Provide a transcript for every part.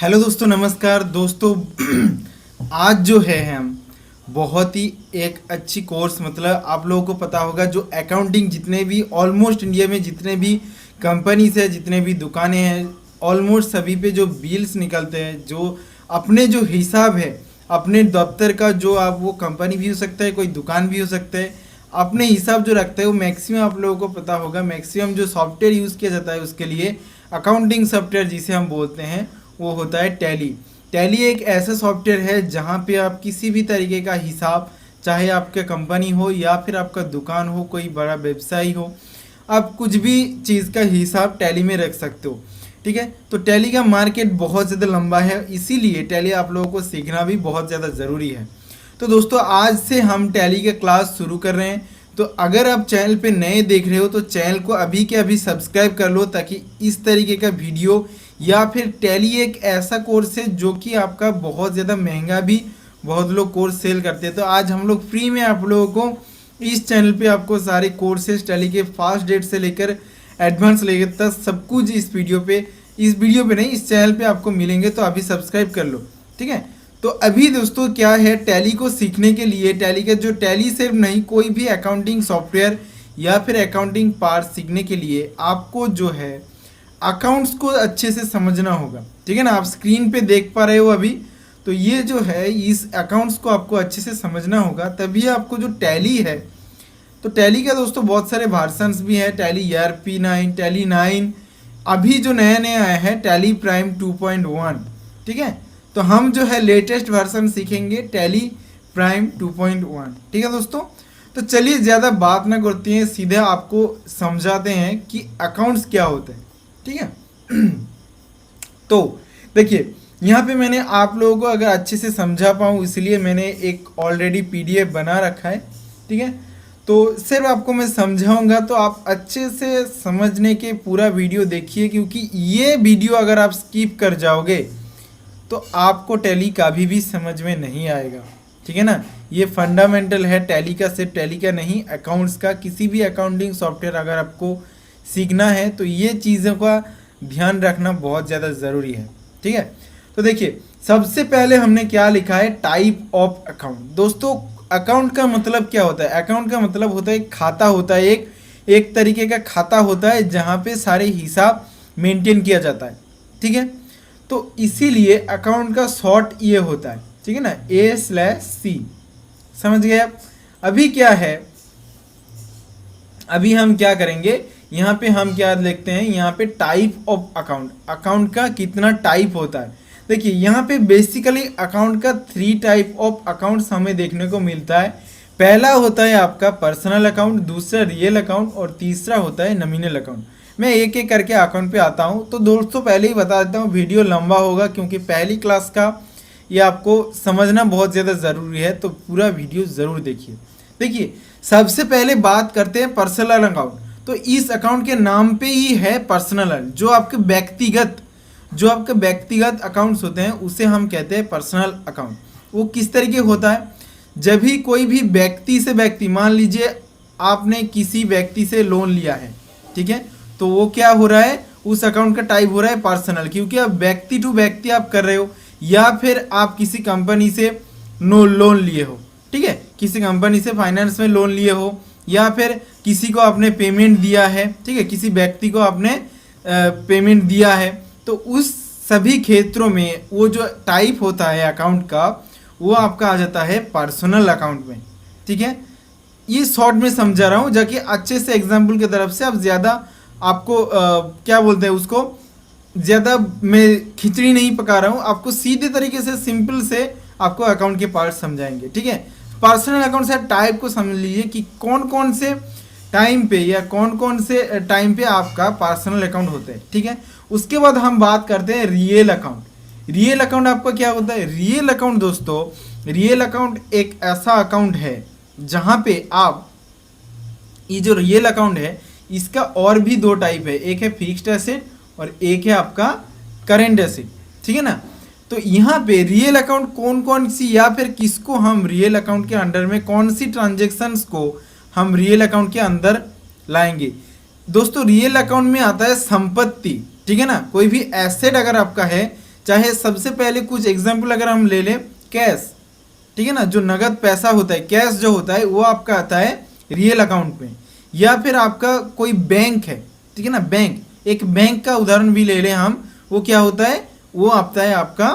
Hello दोस्तों, नमस्कार दोस्तों। आज जो है हम बहुत ही एक अच्छी कोर्स, मतलब आप लोगों को पता होगा, जो अकाउंटिंग जितने भी ऑलमोस्ट इंडिया में जितने भी कंपनीज है, जितने भी दुकानें हैं, ऑलमोस्ट सभी पे जो बिल्स निकलते हैं, जो अपने जो हिसाब है अपने दफ्तर का, जो आप वो कंपनी भी हो सकता है, कोई दुकान भी हो सकता है, अपने हिसाब जो रखता है वो मैक्सिमम आप लोगों को पता होगा। मैक्सिमम जो सॉफ्टवेयर यूज़ किया जाता है उसके लिए, अकाउंटिंग सॉफ्टवेयर जिसे हम बोलते हैं, वो होता है टैली। टैली एक ऐसा सॉफ्टवेयर है जहाँ पे आप किसी भी तरीके का हिसाब, चाहे आपका कंपनी हो या फिर आपका दुकान हो, कोई बड़ा व्यवसाय हो, आप कुछ भी चीज़ का हिसाब टैली में रख सकते हो। ठीक है, तो टैली का मार्केट बहुत ज़्यादा लंबा है, इसीलिए टैली आप लोगों को सीखना भी बहुत ज़्यादा ज़रूरी है। तो दोस्तों, आज से हम टैली का क्लास शुरू कर रहे हैं। तो अगर आप चैनल पे नए देख रहे हो तो चैनल को अभी के अभी सब्सक्राइब कर लो, ताकि इस तरीके का वीडियो, या फिर टैली एक ऐसा कोर्स है जो कि आपका बहुत ज़्यादा महंगा भी बहुत लोग कोर्स सेल करते हैं। तो आज हम लोग फ्री में आप लोगों को इस चैनल पे आपको सारे कोर्सेज टैली के फास्ट डेट से लेकर एडवांस लेकर तक सब कुछ इस वीडियो पे नहीं, इस चैनल पे आपको मिलेंगे। तो अभी सब्सक्राइब कर लो, ठीक है। तो अभी दोस्तों क्या है, टैली को सीखने के लिए, टैली का जो टैली सिर्फ नहीं, कोई भी अकाउंटिंग सॉफ्टवेयर या फिर अकाउंटिंग पार्ट सीखने के लिए आपको जो है अकाउंट्स को अच्छे से समझना होगा। ठीक है ना, आप स्क्रीन पे देख पा रहे हो अभी, तो ये जो है इस अकाउंट्स को आपको अच्छे से समझना होगा, तभी आपको जो टैली है, तो टैली का दोस्तों बहुत सारे वर्जन्स भी हैं। टैली ERP9, टैली 9, अभी जो नया नया आया है टैली प्राइम 2.1। ठीक है, तो हम जो है लेटेस्ट वर्जन सीखेंगे टैली प्राइम 2.1। ठीक है दोस्तों, तो चलिए ज़्यादा बात ना करते हैं, सीधे आपको समझाते हैं कि अकाउंट्स क्या होते हैं। ठीक है। तो देखिए, यहाँ पे मैंने आप लोगों को अगर अच्छे से समझा पाऊँ, इसलिए मैंने एक ऑलरेडी PDF बना रखा है। ठीक है, तो सिर्फ आपको मैं समझाऊंगा, तो आप अच्छे से समझने के पूरा वीडियो देखिए, क्योंकि ये वीडियो अगर आप स्किप कर जाओगे तो आपको टैली कभी भी समझ में नहीं आएगा। ठीक है ना, ये फंडामेंटल है टैली का, सिर्फ टैली का नहीं, अकाउंट्स का। किसी भी अकाउंटिंग सॉफ्टवेयर अगर आपको सीखना है तो ये चीज़ों का ध्यान रखना बहुत ज़्यादा ज़रूरी है। ठीक है, तो देखिए, सबसे पहले हमने क्या लिखा है, टाइप ऑफ अकाउंट। दोस्तों, अकाउंट का मतलब क्या होता है? अकाउंट का मतलब होता है खाता होता है, एक तरीके का खाता होता है जहाँ पे सारे हिसाब मेंटेन किया जाता है। ठीक है, तो इसीलिए अकाउंट का शॉर्ट ये होता है। ठीक है ना, A/C। समझ गए आप? अभी क्या है, अभी हम क्या करेंगे, यहाँ पे हम क्या लिखते हैं, यहाँ पे टाइप ऑफ अकाउंट, अकाउंट का कितना टाइप होता है। देखिए, यहाँ पे बेसिकली अकाउंट का 3 टाइप ऑफ अकाउंट्स हमें देखने को मिलता है। पहला होता है आपका पर्सनल अकाउंट, दूसरा रियल अकाउंट, और तीसरा होता है नॉमिनल अकाउंट। मैं एक एक करके अकाउंट पे आता हूँ। तो दोस्तों पहले ही बता देता हूँ, वीडियो लंबा होगा क्योंकि पहली क्लास का ये आपको समझना बहुत ज़्यादा ज़रूरी है, तो पूरा वीडियो ज़रूर देखिए। देखिए, सबसे पहले बात करते हैं पर्सनल अकाउंट। तो इस अकाउंट के नाम पे ही है पर्सनल, जो आपके व्यक्तिगत अकाउंट्स होते हैं उसे हम कहते हैं पर्सनल अकाउंट। वो किस तरीके होता है, जब भी कोई भी व्यक्ति से व्यक्ति, मान लीजिए आपने किसी व्यक्ति से लोन लिया है, ठीक है, तो वो क्या हो रहा है, उस अकाउंट का टाइप हो रहा है पर्सनल, क्योंकि आप व्यक्ति टू व्यक्ति आप कर रहे हो, या फिर आप किसी कंपनी से लोन लिए हो। ठीक है, किसी कंपनी से फाइनेंस में लोन लिए हो, या फिर किसी को आपने पेमेंट दिया है। ठीक है, किसी व्यक्ति को आपने पेमेंट दिया है, तो उस सभी क्षेत्रों में वो जो टाइप होता है अकाउंट का, वो आपका आ जाता है पर्सनल अकाउंट में। ठीक है, ये शॉर्ट में समझा रहा हूँ, जाके अच्छे से एग्जाम्पल की तरफ से, अब ज़्यादा आपको क्या बोलते हैं उसको, ज़्यादा मैं खिचड़ी नहीं पका रहा हूँ, आपको सीधे तरीके से सिंपल से आपको अकाउंट के पार्ट समझाएंगे। ठीक है, पर्सनल अकाउंट से टाइप को समझ लीजिए कि कौन कौन से टाइम पे या कौन कौन से टाइम पे आपका पर्सनल अकाउंट होता है। ठीक है, उसके बाद हम बात करते हैं रियल अकाउंट। रियल अकाउंट आपका क्या होता है? रियल अकाउंट दोस्तों, रियल अकाउंट एक ऐसा अकाउंट है जहाँ पे आप, ये जो रियल अकाउंट है इसका और भी 2 टाइप है, एक है फिक्स्ड एसेट और एक है आपका करेंट एसेट। ठीक है ना, तो यहाँ पे रियल अकाउंट कौन कौन सी, या फिर किसको हम रियल अकाउंट के अंडर में, कौन सी ट्रांजेक्शन्स को हम रियल अकाउंट के अंदर लाएंगे। दोस्तों, रियल अकाउंट में आता है संपत्ति। ठीक है ना, कोई भी एसेट अगर आपका है, चाहे सबसे पहले कुछ एग्जाम्पल अगर हम ले लें, कैश, ठीक है ना, जो नगद पैसा होता है, कैश जो होता है वो आपका आता है रियल अकाउंट में। या फिर आपका कोई बैंक है, ठीक है ना, बैंक, एक बैंक का उदाहरण भी ले लें हम, वो क्या होता है, वो आता है आपका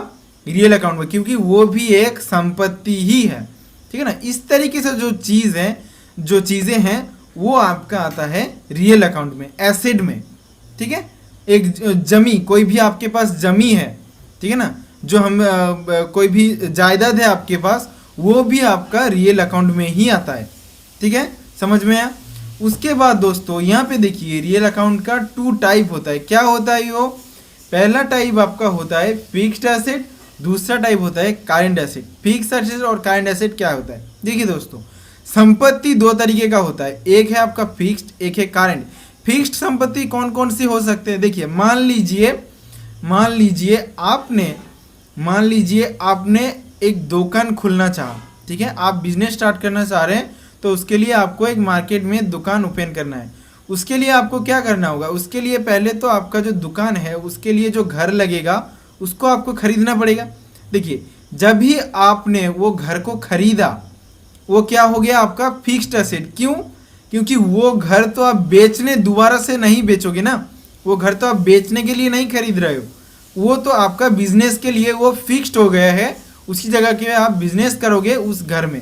रियल अकाउंट में, क्योंकि वो भी एक संपत्ति ही है, ठीक है ना। इस तरीके से जो चीज़ है, जो चीज़ें हैं वो आपका आता है रियल अकाउंट में, एसेट में, ठीक है। एक जमी, कोई भी आपके पास जमी है, ठीक है ना, जो हम कोई भी जायदाद है आपके पास, वो भी आपका रियल अकाउंट में ही आता है, ठीक है, समझ में आया। उसके बाद दोस्तों यहाँ पे देखिए रियल अकाउंट का 2 टाइप होता है। क्या होता है वो, पहला टाइप आपका होता है फिक्स्ड एसेट, दूसरा टाइप होता है करंट एसेट। फिक्स्ड एसेट और करंट एसेट क्या होता है, देखिए दोस्तों, संपत्ति 2 तरीके का होता है, एक है आपका फिक्स्ड, एक है करंट। फिक्स्ड संपत्ति कौन कौन सी हो सकते हैं, देखिए मान लीजिए आपने एक दुकान खुलना चाहा, ठीक है, आप बिजनेस स्टार्ट करना चाह रहे हैं, तो उसके लिए आपको एक मार्केट में दुकान ओपन करना है। उसके लिए आपको क्या करना होगा, उसके लिए पहले तो आपका जो दुकान है उसके लिए जो घर लगेगा उसको आपको खरीदना पड़ेगा। देखिए जब ही आपने वो घर को खरीदा, वो क्या हो गया आपका फिक्स्ड एसेट। क्यों, क्योंकि वो घर तो आप बेचने दोबारा से नहीं बेचोगे ना, वो घर तो आप बेचने के लिए नहीं खरीद रहे हो, वो तो आपका बिजनेस के लिए वो फिक्स्ड हो गया है, उसकी जगह के आप बिजनेस करोगे उस घर में,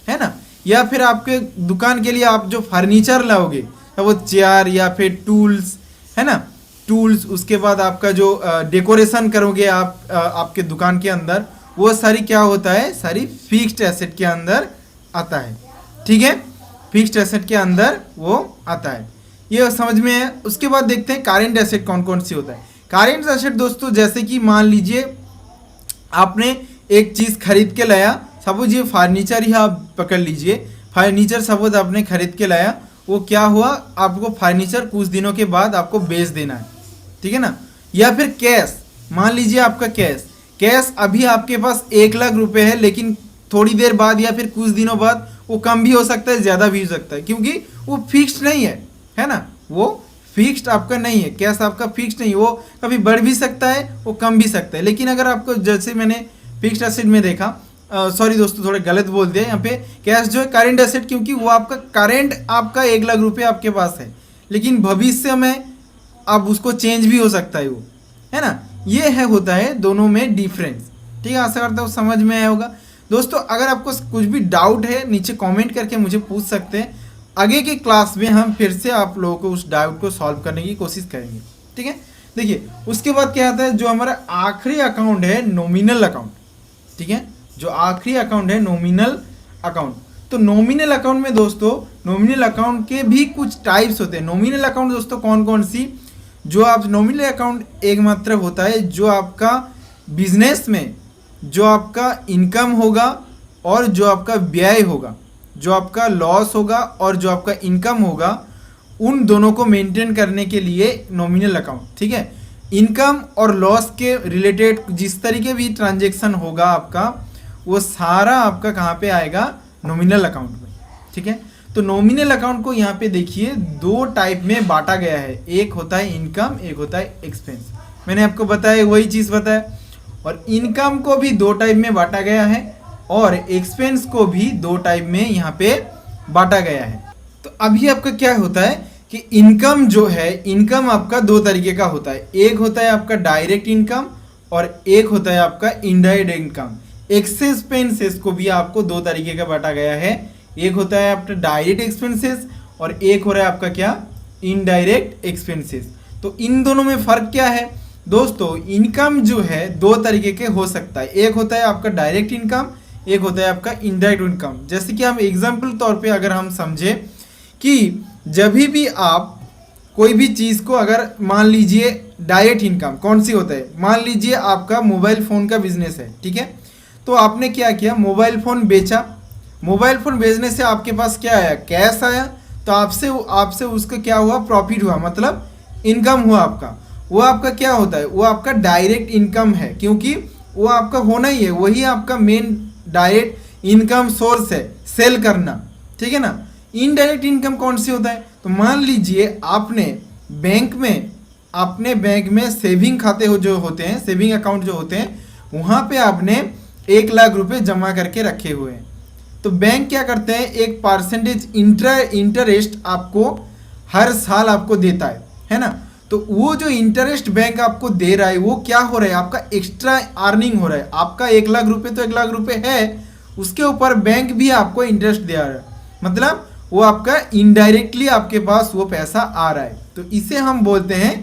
है ना। या फिर आपके दुकान के लिए आप जो फर्नीचर लाओगे, वो चेयर या फिर टूल्स, है ना, टूल्स, उसके बाद आपका जो डेकोरेशन करोगे आप आपके दुकान के अंदर, वो सारी क्या होता है, सारी फिक्स्ड एसेट के अंदर आता है, ठीक है, फिक्स्ड एसेट के अंदर वो आता है, ये समझ में है। उसके बाद देखते हैं करंट एसेट कौन कौन सी होता है। करंट एसेट दोस्तों जैसे कि मान लीजिए आपने एक चीज़ खरीद के लाया, सपोज ये फर्नीचर ही आप पकड़ लीजिए, फर्नीचर सपोज आपने खरीद के लाया, वो क्या हुआ, आपको फर्नीचर कुछ दिनों के बाद आपको बेच देना है, ठीक है ना। या फिर कैश, मान लीजिए आपका कैश अभी आपके पास 1 लाख रुपए है, लेकिन थोड़ी देर बाद या फिर कुछ दिनों बाद वो कम भी हो सकता है, ज़्यादा भी हो सकता है, क्योंकि वो फिक्स्ड नहीं है ना, वो फिक्स्ड आपका नहीं है, कैश आपका फिक्स्ड नहीं, वो कभी बढ़ भी सकता है, वो कम भी सकता है। लेकिन अगर आपको, जैसे मैंने फिक्स्ड एसेट में देखा, सॉरी दोस्तों थोड़े गलत बोल दिया, यहाँ पे कैश जो है करंट एसेट, क्योंकि वो आपका करंट आपका 1 लाख रुपये आपके पास है, लेकिन भविष्य में अब उसको चेंज भी हो सकता है वो, है ना। ये है, होता है दोनों में डिफरेंस, ठीक है। आशा करता हूँ समझ में आया होगा दोस्तों। अगर आपको कुछ भी डाउट है नीचे कमेंट करके मुझे पूछ सकते हैं, आगे की क्लास में हम फिर से आप लोगों को उस डाउट को सॉल्व करने की कोशिश करेंगे, ठीक है। देखिए उसके बाद क्या आता है, जो हमारा आखिरी अकाउंट है नॉमिनल अकाउंट, ठीक है, जो आखिरी अकाउंट है नॉमिनल अकाउंट। तो नॉमिनल अकाउंट में दोस्तों, नॉमिनल अकाउंट के भी कुछ टाइप्स होते हैं। नॉमिनल अकाउंट दोस्तों कौन कौन सी, जो आप नॉमिनल अकाउंट एक मात्र होता है जो आपका बिजनेस में जो आपका इनकम होगा और जो आपका व्यय होगा, जो आपका लॉस होगा और जो आपका इनकम होगा, उन दोनों को मेंटेन करने के लिए नॉमिनल अकाउंट, ठीक है। इनकम और लॉस के रिलेटेड जिस तरीके भी ट्रांजैक्शन होगा आपका, वो सारा आपका कहाँ पे आएगा, नॉमिनल अकाउंट में, ठीक है। तो नॉमिनल अकाउंट को यहाँ पे देखिए 2 टाइप में बांटा गया है, एक होता है इनकम, एक होता है एक्सपेंस। मैंने आपको बताया वही चीज़ बताया, और इनकम को भी 2 टाइप में बांटा गया है और एक्सपेंस को भी 2 टाइप में यहाँ पे बांटा गया है। तो अभी आपका क्या होता है कि इनकम जो है, इनकम आपका 2 तरीके का होता है, एक होता है आपका डायरेक्ट इनकम और एक होता है आपका इनडायरेक्ट इनकम। एक्सपेंसेस को भी आपको 2 तरीके का बांटा गया है, एक होता है आपका डायरेक्ट एक्सपेंसेस और एक हो रहा है आपका क्या, इनडायरेक्ट एक्सपेंसेस। तो इन दोनों में फ़र्क क्या है दोस्तों, इनकम जो है 2 तरीके के हो सकता है, एक होता है आपका डायरेक्ट इनकम, एक होता है आपका इनडायरेक्ट इनकम। जैसे कि हम एग्जाम्पल तौर पे अगर हम समझे कि जब भी आप कोई भी चीज़ को, अगर मान लीजिए डायरेक्ट इनकम कौन सी होता है, मान लीजिए आपका मोबाइल फ़ोन का बिजनेस है, ठीक है। तो आपने क्या किया, मोबाइल फ़ोन बेचा, मोबाइल फ़ोन बेचने से आपके पास क्या आया, कैश आया, तो आपसे उसका क्या हुआ, प्रॉफिट हुआ, मतलब इनकम हुआ आपका। वो आपका क्या होता है, वो आपका डायरेक्ट इनकम है, क्योंकि वो आपका होना ही है, वही आपका मेन डायरेक्ट इनकम सोर्स है, सेल करना, ठीक है ना। इनडायरेक्ट इनकम कौन सी होता है, तो मान लीजिए आपने बैंक में अपने बैंक में सेविंग खाते हो जो होते हैं, सेविंग अकाउंट जो होते हैं, वहाँ पे आपने 1 लाख रुपए जमा करके रखे हुए हैं, तो बैंक क्या करते हैं, एक परसेंटेज इंटरेस्ट आपको हर साल आपको देता है ना। तो वो जो इंटरेस्ट बैंक आपको दे रहा है वो क्या हो रहा है, आपका एक्स्ट्रा अर्निंग हो रहा है। आपका 1 लाख रुपए तो 1 लाख रुपए है, उसके ऊपर बैंक भी आपको इंटरेस्ट दे रहा है, मतलब वो आपका इनडायरेक्टली आपके पास वो पैसा आ रहा है, तो इसे हम बोलते हैं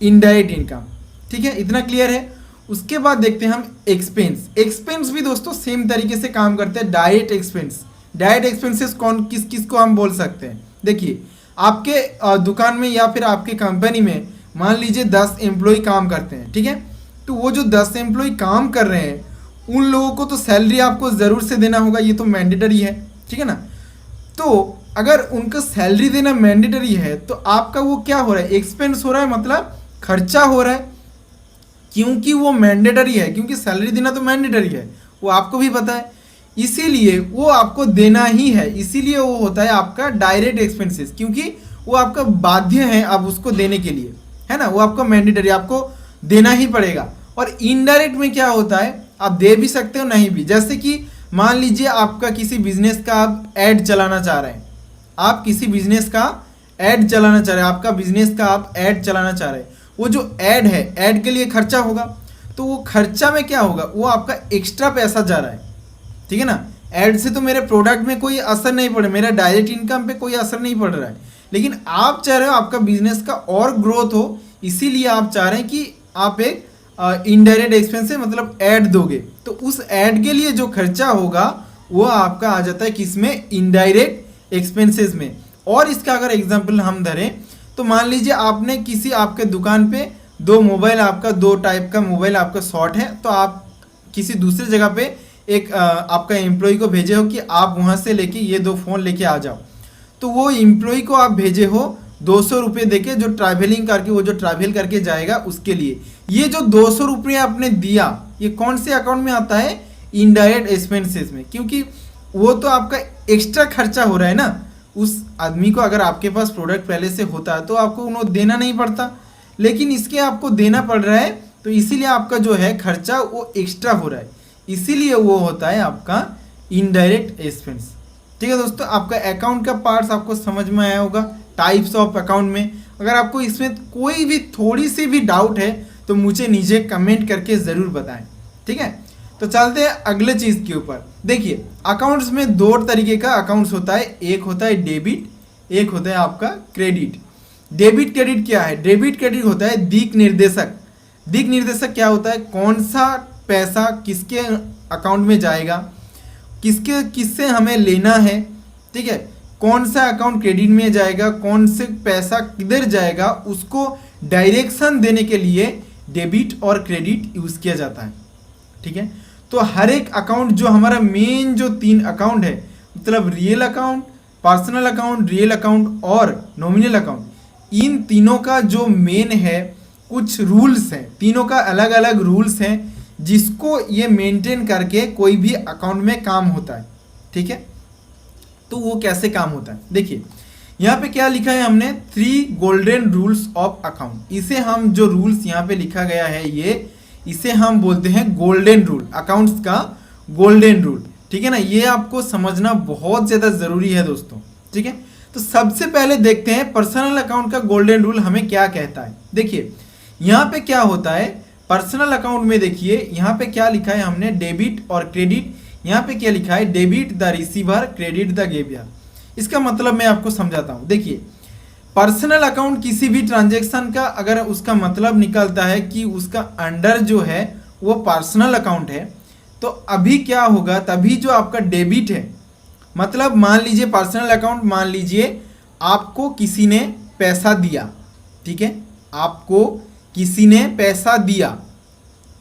इनडायरेक्ट इनकम। ठीक है, इतना क्लियर है। उसके बाद देखते हैं हम एक्सपेंस। एक्सपेंस भी दोस्तों सेम तरीके से काम करते हैं। डायरेक्ट एक्सपेंस, डायरेक्ट एक्सपेंसेस कौन किस किस को हम बोल सकते हैं, देखिए आपके दुकान में या फिर आपके कंपनी में मान लीजिए 10 एम्प्लॉय काम करते हैं, ठीक है, तो वो जो 10 एम्प्लॉय काम कर रहे हैं उन लोगों को तो सैलरी आपको ज़रूर से देना होगा, ये तो मैंडेटरी है, ठीक है ना। तो अगर उनको सैलरी देना मैंडेटरी है तो आपका वो क्या हो रहा है, एक्सपेंस हो रहा है, मतलब खर्चा हो रहा है, क्योंकि वो मैंडेटरी है, क्योंकि सैलरी देना तो मैंडेटरी है, वो आपको भी पता है, इसीलिए वो आपको देना ही है, इसीलिए वो होता है आपका डायरेक्ट एक्सपेंसेस, क्योंकि वो आपका बाध्य है अब उसको देने के लिए, है ना, वो आपका मैंडेटरी, आपको देना ही पड़ेगा। और इनडायरेक्ट में क्या होता है, आप दे भी सकते हो नहीं भी, जैसे कि मान लीजिए आपका किसी बिजनेस का आप ऐड चलाना चाह रहे हैं, आप किसी बिजनेस का ऐड चलाना चाह रहे हैं, आपका बिजनेस का आप ऐड चलाना चाह रहे हैं, वो जो ऐड है, ऐड के लिए खर्चा होगा, तो वो खर्चा में क्या होगा, वो आपका एक्स्ट्रा पैसा जा रहा है, ठीक है ना। ऐड से तो मेरे प्रोडक्ट में कोई असर नहीं पड़े, मेरा डायरेक्ट इनकम पे कोई असर नहीं पड़ रहा है, लेकिन आप चाह रहे हो आपका बिजनेस का और ग्रोथ हो, इसीलिए आप चाह रहे हैं कि आप एक इनडायरेक्ट एक्सपेंस से मतलब ऐड दोगे, तो उस ऐड के लिए जो खर्चा होगा वो आपका आ जाता है किसमें, इनडायरेक्ट एक्सपेंसेस में। और इसका अगर एग्जांपल हम धरें तो मान लीजिए आपने किसी आपके दुकान पे दो टाइप का मोबाइल आपका शॉर्ट है, तो आप किसी दूसरी जगह पे एक आपका एम्प्लॉय को भेजे हो कि आप वहाँ से लेके ये 2 फ़ोन लेके आ जाओ, तो वो एम्प्लॉय को आप भेजे हो 200 रुपये देके, जो ट्रैवलिंग करके वो जो ट्रैवल करके जाएगा उसके लिए। ये जो 200 रुपये आपने दिया ये कौन से अकाउंट में आता है, इनडायरेक्ट एक्सपेंसेस में, क्योंकि वो तो आपका एक्स्ट्रा खर्चा हो रहा है ना। उस आदमी को अगर आपके पास प्रोडक्ट पहले से होता तो आपको उन्हें देना नहीं पड़ता, लेकिन इसके आपको देना पड़ रहा है, तो इसीलिए आपका जो है खर्चा वो एक्स्ट्रा हो रहा है, इसीलिए वो होता है आपका इनडायरेक्ट एक्सपेंस। ठीक है दोस्तों, आपका अकाउंट का पार्ट्स आपको समझ में आया होगा, टाइप्स ऑफ अकाउंट में। अगर आपको इसमें कोई भी थोड़ी सी भी डाउट है तो मुझे नीचे कमेंट करके ज़रूर बताएं, ठीक है। तो चलते हैं अगले चीज़ के ऊपर। देखिए अकाउंट्स में 2 तरीके का अकाउंट्स होता है, एक होता है डेबिट, एक होता है आपका क्रेडिट। डेबिट क्रेडिट क्या है, डेबिट क्रेडिट होता है दिक निर्देशक। दिक निर्देशक क्या होता है, कौन सा पैसा किसके अकाउंट में जाएगा, किससे हमें लेना है, ठीक है, कौन सा अकाउंट क्रेडिट में जाएगा, कौन से पैसा किधर जाएगा, उसको डायरेक्शन देने के लिए डेबिट और क्रेडिट यूज़ किया जाता है, ठीक है। तो हर एक अकाउंट जो हमारा मेन जो 3 अकाउंट है, मतलब real account, personal account, real account और नॉमिनल अकाउंट, इन तीनों का जो मेन है कुछ रूल्स हैं, तीनों का अलग अलग रूल्स हैं जिसको ये मेंटेन करके कोई भी अकाउंट में काम होता है, ठीक है। तो वो कैसे काम होता है, देखिए यहाँ पे क्या लिखा है हमने, 3 गोल्डन रूल्स ऑफ अकाउंट। इसे हम जो रूल्स यहाँ पे लिखा गया है इसे हम बोलते हैं गोल्डन रूल, अकाउंट्स का गोल्डन रूल, ठीक है ना। ये आपको समझना बहुत ज़्यादा ज़रूरी है दोस्तों, ठीक है। तो सबसे पहले देखते हैं पर्सनल अकाउंट का गोल्डन रूल हमें क्या कहता है। देखिए यहाँ पे क्या होता है पर्सनल अकाउंट में, देखिए यहाँ पे क्या लिखा है हमने, डेबिट और क्रेडिट। यहाँ पे क्या लिखा है, debit the receiver, credit the giver. इसका मतलब मैं आपको समझाता हूँ। देखिए पर्सनल अकाउंट किसी भी ट्रांजैक्शन का अगर उसका मतलब निकलता है कि उसका अंडर जो है वो पर्सनल अकाउंट है, तो अभी क्या होगा, तभी जो आपका डेबिट है, मतलब मान लीजिए पर्सनल अकाउंट, मान लीजिए आपको किसी ने पैसा दिया, ठीक है, आपको किसी ने पैसा दिया,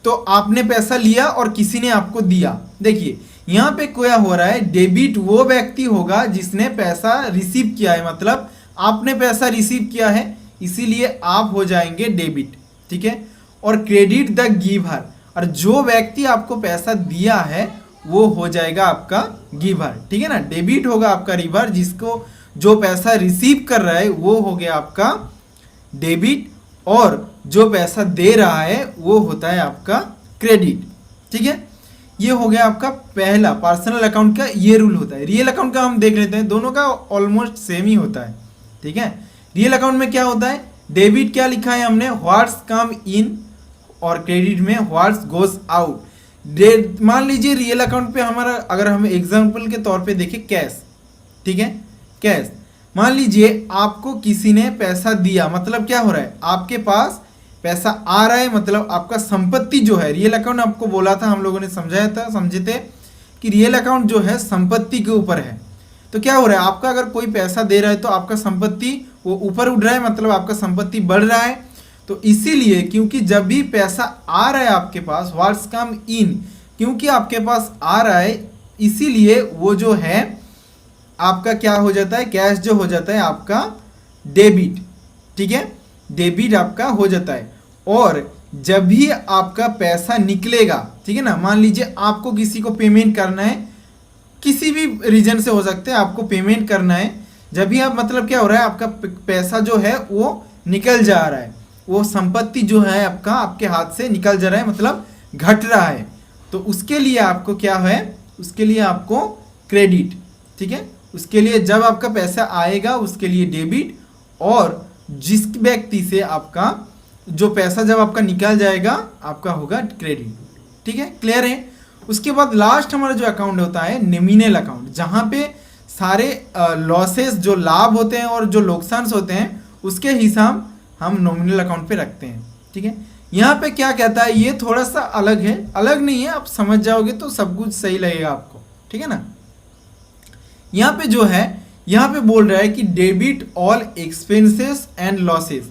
तो आपने पैसा लिया और किसी ने आपको दिया। देखिए यहाँ पे क्या हो रहा है, डेबिट वो व्यक्ति होगा जिसने पैसा रिसीव किया है, मतलब आपने पैसा रिसीव किया है इसीलिए आप हो जाएंगे डेबिट, ठीक है। और क्रेडिट द गिवर, और जो व्यक्ति आपको पैसा दिया है वो हो जाएगा आपका गिवर, ठीक है ना। डेबिट होगा आपका रिवर, जिसको जो पैसा रिसीव कर रहा है वो हो गया आपका डेबिट, और जो पैसा दे रहा है वो होता है आपका क्रेडिट। ठीक है, ये हो गया आपका पहला पर्सनल अकाउंट का ये रूल होता है। रियल अकाउंट का हम देख लेते हैं, दोनों का ऑलमोस्ट सेम ही होता है। ठीक है, रियल अकाउंट में क्या होता है, डेबिट क्या लिखा है हमने, व्हाट्स कम इन, और क्रेडिट में व्हाट्स गोस आउट। मान लीजिए रियल अकाउंट पे हमारा, अगर हम एग्जांपल के तौर पे देखें कैश, ठीक है, कैश मान लीजिए आपको किसी ने पैसा दिया, मतलब क्या हो रहा है, आपके पास पैसा आ रहा है, मतलब आपका संपत्ति जो है, रियल अकाउंट आपको बोला था, हम लोगों ने समझाया था, समझे थे कि रियल अकाउंट जो है संपत्ति के ऊपर है। तो क्या हो रहा है, आपका अगर कोई पैसा दे रहा है तो आपका संपत्ति वो ऊपर उठ रहा है, मतलब आपका संपत्ति बढ़ रहा है। तो इसीलिए, क्योंकि जब भी पैसा आ रहा है आपके पास, व्हाट्स कम इन, क्योंकि आपके पास आ रहा है, इसीलिए वो जो है आपका क्या हो जाता है, कैश जो हो जाता है आपका डेबिट। ठीक है, डेबिट आपका हो जाता है। और जब भी आपका पैसा निकलेगा, ठीक है ना, मान लीजिए आपको किसी को पेमेंट करना है, किसी भी रीजन से हो सकते हैं, आपको पेमेंट करना है, जब भी आप, मतलब क्या हो रहा है, आपका पैसा जो है वो निकल जा रहा है, वो संपत्ति जो है आपका आपके हाथ से निकल जा रहा है, मतलब घट रहा है, तो उसके लिए आपको क्या है, उसके लिए आपको क्रेडिट। ठीक है, उसके लिए जब आपका पैसा आएगा उसके लिए डेबिट, और जिस व्यक्ति से आपका जो पैसा जब आपका निकल जाएगा आपका होगा क्रेडिट। ठीक है, क्लियर है। उसके बाद लास्ट हमारा जो अकाउंट होता है नॉमिनल अकाउंट, जहाँ पे सारे लॉसेस जो लाभ होते हैं और जो नुकसान होते हैं उसके हिसाब हम नॉमिनल अकाउंट पे रखते हैं। ठीक है, यहाँ पे क्या कहता है, ये थोड़ा सा अलग है, अलग नहीं है, आप समझ जाओगे तो सब कुछ सही लगेगा आपको। ठीक है ना, यहाँ पे जो है, यहाँ पे बोल रहा है कि debit all expenses and losses.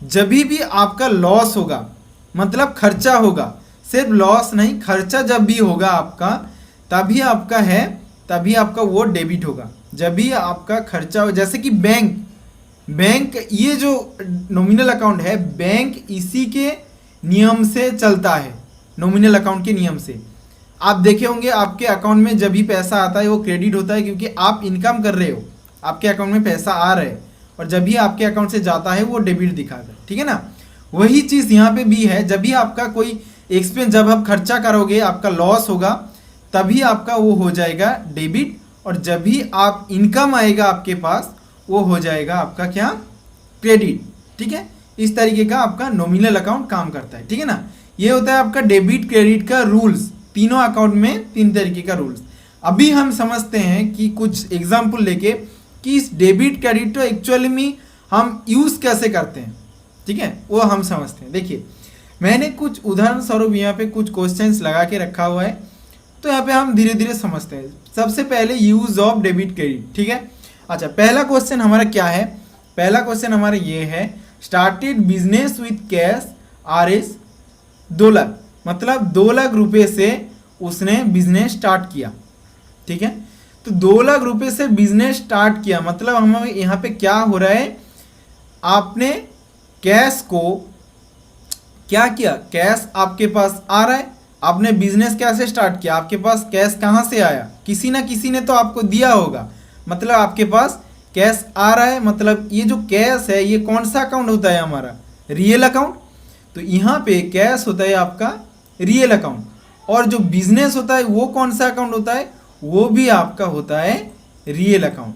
जब भी आपका लॉस होगा, मतलब खर्चा होगा, सिर्फ लॉस नहीं, खर्चा जब भी होगा आपका, तभी आपका है, तभी आपका वो डेबिट होगा। जब भी आपका खर्चा हो, जैसे कि बैंक ये जो नॉमिनल अकाउंट है, बैंक इसी के नियम से चलता है, नॉमिनल अकाउंट के नियम से। आप देखे होंगे आपके अकाउंट में जब भी पैसा आता है वो क्रेडिट होता है, क्योंकि आप इनकम कर रहे हो, आपके अकाउंट में पैसा आ रहा है, और जब भी आपके अकाउंट से जाता है वो डेबिट दिखाता है। ठीक है ना, वही चीज़ यहाँ पे भी है, जब भी आपका कोई एक्सपेंस, जब आप खर्चा करोगे, आपका लॉस होगा, तभी आपका वो हो जाएगा डेबिट, और जब भी आप इनकम आएगा आपके पास, वो हो जाएगा आपका क्या, क्रेडिट। ठीक है, इस तरीके का आपका नॉमिनल अकाउंट काम करता है। ठीक है ना, ये होता है आपका डेबिट क्रेडिट का रूल्स, तीनों अकाउंट में 3 तरीके का रूल्स। अभी हम समझते हैं कि कुछ एग्जाम्पल लेके कि इस डेबिट क्रेडिट को एक्चुअली में हम यूज़ कैसे करते हैं। ठीक है, वो हम समझते हैं। देखिए, मैंने कुछ उदाहरण स्वरूप यहाँ पे कुछ क्वेश्चंस लगा के रखा हुआ है, तो यहाँ पे हम धीरे धीरे समझते हैं। सबसे पहले यूज ऑफ डेबिट क्रेडिट। ठीक है, अच्छा, पहला क्वेश्चन हमारा क्या है, पहला क्वेश्चन हमारा ये है, started business with cash RS 2 lakh, मतलब 2 लाख रुपए से उसने बिजनेस स्टार्ट किया। ठीक है, तो 2 लाख रुपए से बिजनेस स्टार्ट किया, मतलब हमें यहाँ पे क्या हो रहा है, आपने कैश को क्या किया, कैश आपके पास आ रहा है, आपने बिजनेस कैसे स्टार्ट किया, आपके पास कैश कहाँ से आया, किसी ना किसी ने तो आपको दिया होगा, मतलब आपके पास कैश आ रहा है। मतलब ये जो कैश है ये कौन सा अकाउंट होता है हमारा, रियल अकाउंट। तो यहाँ पे कैश होता है आपका रियल अकाउंट, और जो बिजनेस होता है वो कौन सा अकाउंट होता है, वो भी आपका होता है रियल अकाउंट।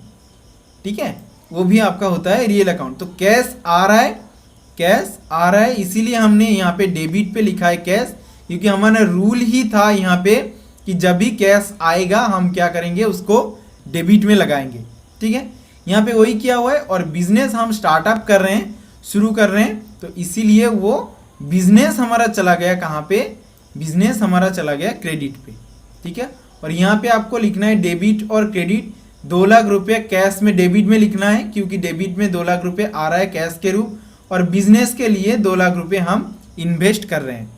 ठीक है, वो भी आपका होता है रियल अकाउंट। तो कैश आ रहा है, कैश आ रहा है, इसीलिए हमने यहाँ पे डेबिट पे लिखा है कैश, क्योंकि हमारा रूल ही था यहाँ पे कि जब भी कैश आएगा हम क्या करेंगे, उसको डेबिट में लगाएंगे। ठीक है, यहाँ पे वही किया हुआ है। और बिजनेस हम स्टार्टअप कर रहे हैं, शुरू कर रहे हैं, तो इसीलिए वो बिजनेस हमारा चला गया कहाँ पे, बिजनेस हमारा चला गया क्रेडिट पे। ठीक है, और यहाँ पे आपको लिखना है डेबिट और क्रेडिट। 2 लाख रुपये कैश में डेबिट में लिखना है, क्योंकि डेबिट में 2 लाख रुपये आ रहा है कैश के रूप, और बिजनेस के लिए 2 लाख रुपये हम इन्वेस्ट कर रहे हैं।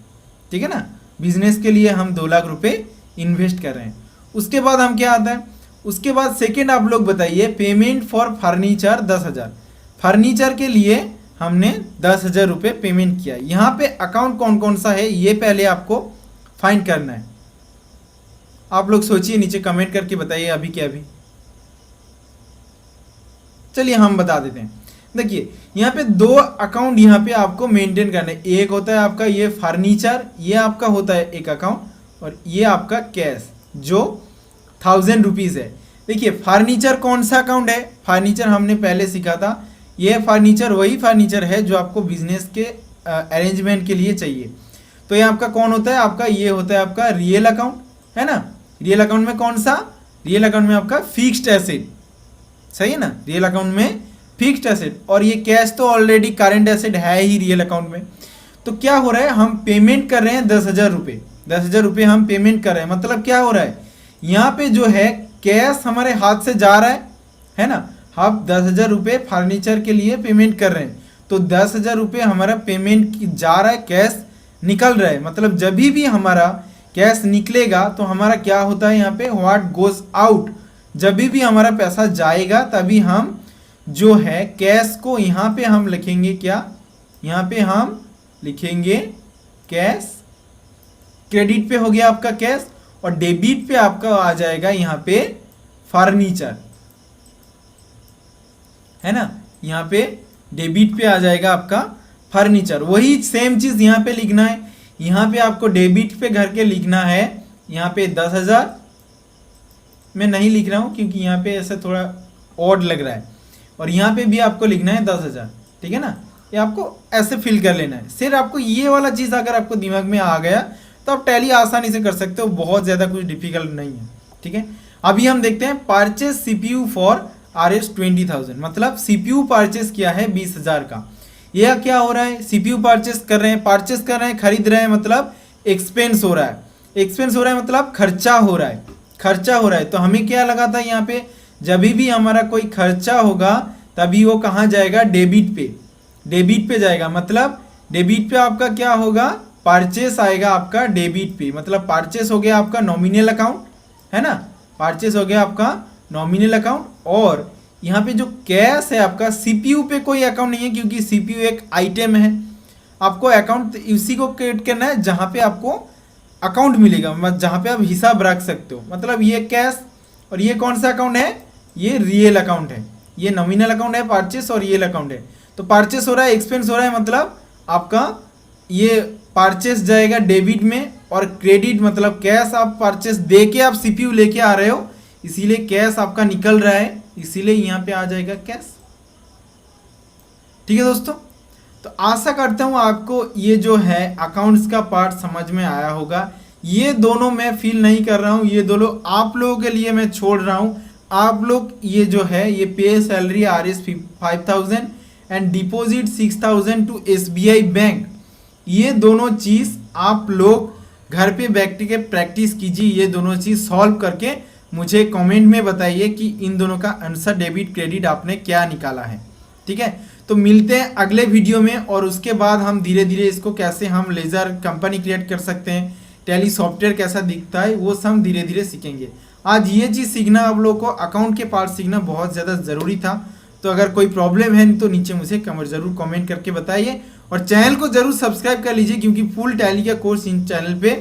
ठीक है ना, बिजनेस के लिए हम 2 लाख रुपये इन्वेस्ट कर रहे हैं। उसके बाद हम क्या आता है, उसके बाद सेकेंड आप लोग बताइए, पेमेंट फॉर फर्नीचर 10,000, फर्नीचर के लिए हमने 10,000 रुपये पेमेंट किया। यहाँ पे अकाउंट कौन कौन सा है ये पहले आपको फाइंड करना है। आप लोग सोचिए, नीचे कमेंट करके बताइए अभी के अभी। चलिए हम बता देते हैं। देखिए यहाँ पे दो अकाउंट यहाँ पे आपको मेंटेन करना है। एक होता है आपका ये फर्नीचर, ये आपका होता है एक अकाउंट, और ये आपका कैश जो 1000 रुपीज़ है। देखिए फर्नीचर कौन सा अकाउंट है, फर्नीचर हमने पहले सीखा था, ये फर्नीचर वही फर्नीचर है जो आपको बिजनेस के अरेंजमेंट के लिए चाहिए। तो ये आपका कौन होता है, आपका ये होता है आपका रियल अकाउंट, है ना। रियल अकाउंट में कौन सा, रियल अकाउंट में आपका फिक्स्ड एसेट, सही है ना, रियल अकाउंट में फिक्स्ड एसेट। और ये कैश तो ऑलरेडी करंट एसेट है ही रियल अकाउंट में। तो क्या हो रहा है, हम पेमेंट कर रहे हैं 10,000 रुपये, 10,000 रुपये हम पेमेंट कर रहे हैं। मतलब क्या हो रहा है, यहाँ पे जो है कैश हमारे हाथ से जा रहा है ना। हम 10,000 रुपये फर्नीचर के लिए पेमेंट कर रहे हैं, तो 10,000 रुपये हमारा पेमेंट जा रहा है, कैश निकल रहा है। मतलब जब भी हमारा कैश निकलेगा तो हमारा क्या होता है यहाँ पे, व्हाट गोज आउट, जब भी हमारा पैसा जाएगा तभी हम जो है कैश को यहाँ पे हम लिखेंगे क्या, यहाँ पे हम लिखेंगे कैश। क्रेडिट पे हो गया आपका कैश, और डेबिट पे आपका आ जाएगा यहाँ पे फर्नीचर, है ना। यहाँ पे डेबिट पे आ जाएगा आपका फर्नीचर। वही सेम चीज यहाँ पे लिखना है, यहाँ पे आपको डेबिट पे घर के लिखना है। यहाँ पे 10,000 मैं नहीं लिख रहा हूँ क्योंकि यहाँ पे ऐसा थोड़ा ऑड लग रहा है, और यहाँ पे भी आपको लिखना है 10,000, ठीक है ना। ये आपको ऐसे फिल कर लेना है। सिर्फ आपको ये वाला चीज़ अगर आपको दिमाग में आ गया तो आप टैली आसानी से कर सकते हो, बहुत ज़्यादा कुछ डिफिकल्ट नहीं है, ठीक है। अभी हम देखते हैं परचेज सीपीयू फॉर RS 20,000, मतलब सीपीयू परचेज किया है 20,000 का। यह क्या हो रहा है, सीपीयू परचेज कर रहे हैं, खरीद रहे हैं, मतलब एक्सपेंस हो रहा है, एक्सपेंस हो रहा है मतलब खर्चा हो रहा है, खर्चा हो रहा है। तो हमें क्या लगा था यहाँ पे, जब भी हमारा कोई खर्चा होगा तभी वो कहाँ जाएगा, डेबिट पे, डेबिट पे जाएगा। मतलब डेबिट पे आपका क्या होगा, परचेस आएगा आपका डेबिट पे। मतलब परचेस हो गया आपका नॉमिनल अकाउंट, है ना, परचेस हो गया आपका नॉमिनल अकाउंट। और यहाँ पे जो कैश है आपका, सीपीयू पे कोई अकाउंट नहीं है क्योंकि सीपीयू एक आइटम है। आपको अकाउंट इसी को क्रिएट करना है जहाँ पे आपको अकाउंट मिलेगा, मतलब जहाँ पे आप हिसाब रख सकते हो। मतलब ये कैश, और ये कौन सा अकाउंट है, ये रियल अकाउंट है, ये नॉमिनल अकाउंट है परचेस, और रियल अकाउंट है। तो परचेस हो रहा है, एक्सपेंस हो रहा है, मतलब आपका ये परचेस जाएगा डेबिट में, और क्रेडिट मतलब कैश आप परचेस दे के आप सीपीयू लेके आ रहे हो, इसीलिए कैश आपका निकल रहा है, इसीलिए यहाँ पे आ जाएगा कैश। ठीक है दोस्तों, तो आशा करता हूँ आपको ये जो है अकाउंट्स का पार्ट समझ में आया होगा। ये दोनों मैं फील नहीं कर रहा हूँ, ये दोनों आप लोगों के लिए मैं छोड़ रहा हूँ। आप लोग ये जो है ये pay salary RS 5,000 and deposit 6,000 to SBI bank, ये दोनों चीज़ आप लोग घर पे बैठ के प्रैक्टिस कीजिए। ये दोनों चीज़ सॉल्व करके मुझे कमेंट में बताइए कि इन दोनों का आंसर डेबिट क्रेडिट आपने क्या निकाला है। ठीक है, तो मिलते हैं अगले वीडियो में, और उसके बाद हम धीरे धीरे इसको कैसे हम लेजर कंपनी क्रिएट कर सकते हैं, टैली सॉफ्टवेयर कैसा दिखता है, वो सब धीरे धीरे सीखेंगे। आज ये चीज़ सीखना आप लोग को, अकाउंट के पार्ट सीखना बहुत ज़्यादा ज़रूरी था। तो अगर कोई प्रॉब्लम है तो नीचे मुझे ज़रूर कमेंट करके बताइए, और चैनल को ज़रूर सब्सक्राइब कर लीजिए क्योंकि फुल टैली का कोर्स इन चैनल पे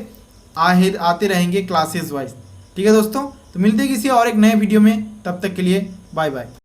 आते रहेंगे क्लासेस वाइज। ठीक है दोस्तों, तो मिलते हैं किसी और एक नए वीडियो में, तब तक के लिए बाय बाय।